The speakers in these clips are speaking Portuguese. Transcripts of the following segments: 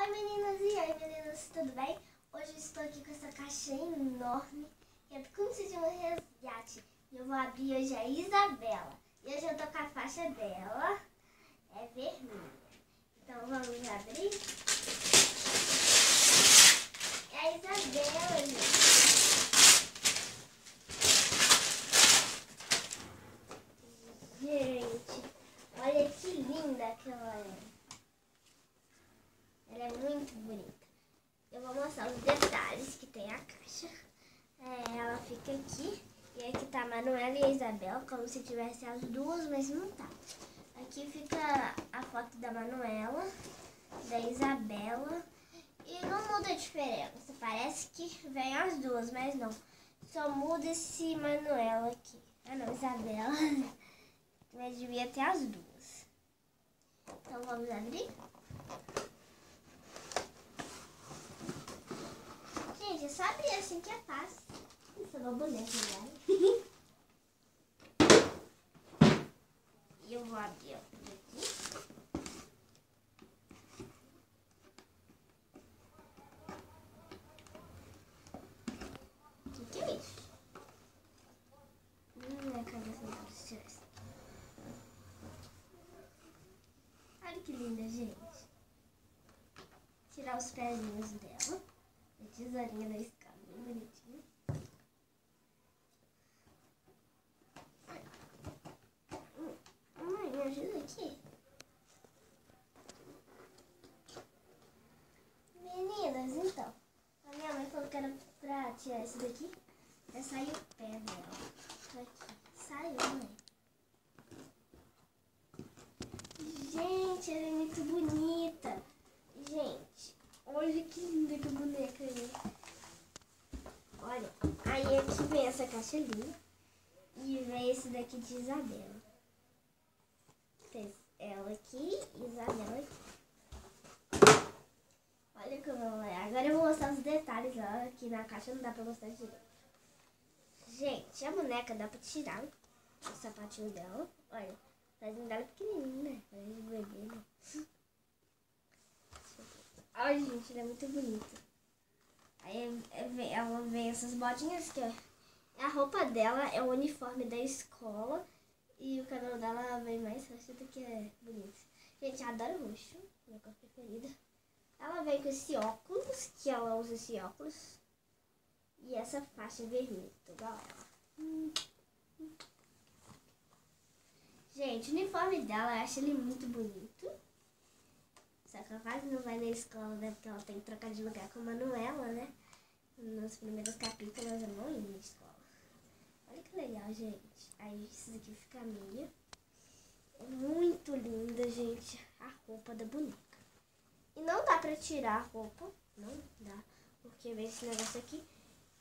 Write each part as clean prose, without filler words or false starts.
Oi meninas e oi meninas, tudo bem? Hoje eu estou aqui com essa caixa enorme, que é como se fosse um resgate. E eu vou abrir hoje a Isabela. E hoje eu tô com a faixa dela, é vermelha. Então vamos abrir. É a Isabela, gente. Gente, olha que linda que ela é. Ela é muito bonita. Eu vou mostrar os detalhes que tem a caixa. Ela fica aqui. E aqui tá a Manuela e a Isabela, como se tivesse as duas, mas não tá. Aqui fica a foto da Manuela, da Isabela. E não muda a diferença. Parece que vem as duas, mas não. Só muda esse Manuela aqui. Ah não, Isabela. Mas devia ter as duas. Então vamos abrir? Gente, eu só abrir assim que é fácil. Isso é uma boneca, né? E eu vou abrir aqui. O que é isso? Minha cabeça não pode tirar isso. Olha que linda, gente. Tirar os pezinhos dela. A tesourinha da escada, bem bonitinha. Mãe, me ajuda aqui. Meninas, então. A minha mãe falou que era pra tirar esse daqui. Já saiu o pé dela. Aqui. Saiu, mãe. Gente, ela é muito bonita. Gente, olha que linda que boneca é. Olha, aí aqui vem essa caixa linda. E vem esse daqui de Isabela. Tem ela aqui e Isabela aqui. Olha como ela é. Agora eu vou mostrar os detalhes lá. Aqui na caixa não dá pra mostrar direito. Gente, a boneca dá pra tirar o sapatinho dela. Olha, o pezinho dela é pequenininho, né? Parece de bebê, né? Ai, gente, ela é muito bonita. Aí ela vem essas botinhas que é a roupa dela, é o uniforme da escola. E o cabelo dela vem mais roxo do que é bonito. Gente, eu adoro roxo, minha cor preferida. Ela vem com esse óculos, que ela usa esse óculos. E essa faixa vermelha, igual ela. Gente, o uniforme dela, eu acho ele muito bonito. Só que ela quase não vai na escola, né? Porque ela tem que trocar de lugar com a Manuela, né? Nos primeiros capítulos ela não ia na escola. Olha que legal, gente. Aí isso daqui fica meio. É muito linda, gente, a roupa da boneca. E não dá pra tirar a roupa. Não dá. Porque vem esse negócio aqui.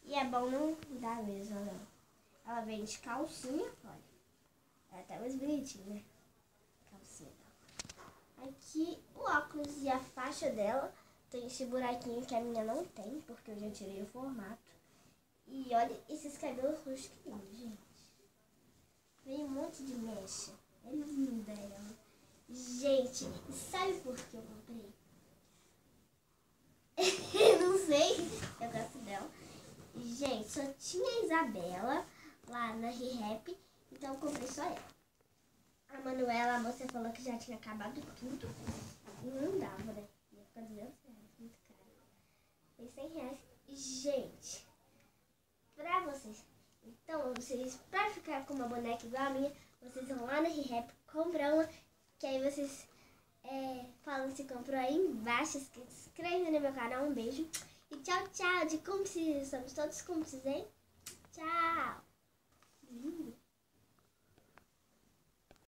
E é bom não dar mesmo, não. Ela vem de calcinha, olha. É até mais bonitinho, né? Calcinha dela. Aqui o óculos e a faixa dela tem esse buraquinho que a minha não tem, porque eu já tirei o formato. E olha esses cabelos roxos que lindo, gente. Vem um monte de mecha. É linda ela. Gente, sabe por que eu comprei? Não sei. Eu gosto dela. Gente, só tinha a Isabela lá na ReHap, então eu comprei só ela. A Manuela, a moça falou que já tinha acabado tudo. E não dava, né? Ia ficar R$200, muito caro. Foi R$100. Gente, pra vocês. Então, vocês, pra ficar com uma boneca igual a minha, vocês vão lá na ReHap, compram uma, que aí vocês falam se comprou aí embaixo, se inscreve no meu canal, um beijo. E tchau, tchau, de cúmplices, somos todos cúmplices, hein? Tchau! Lindo!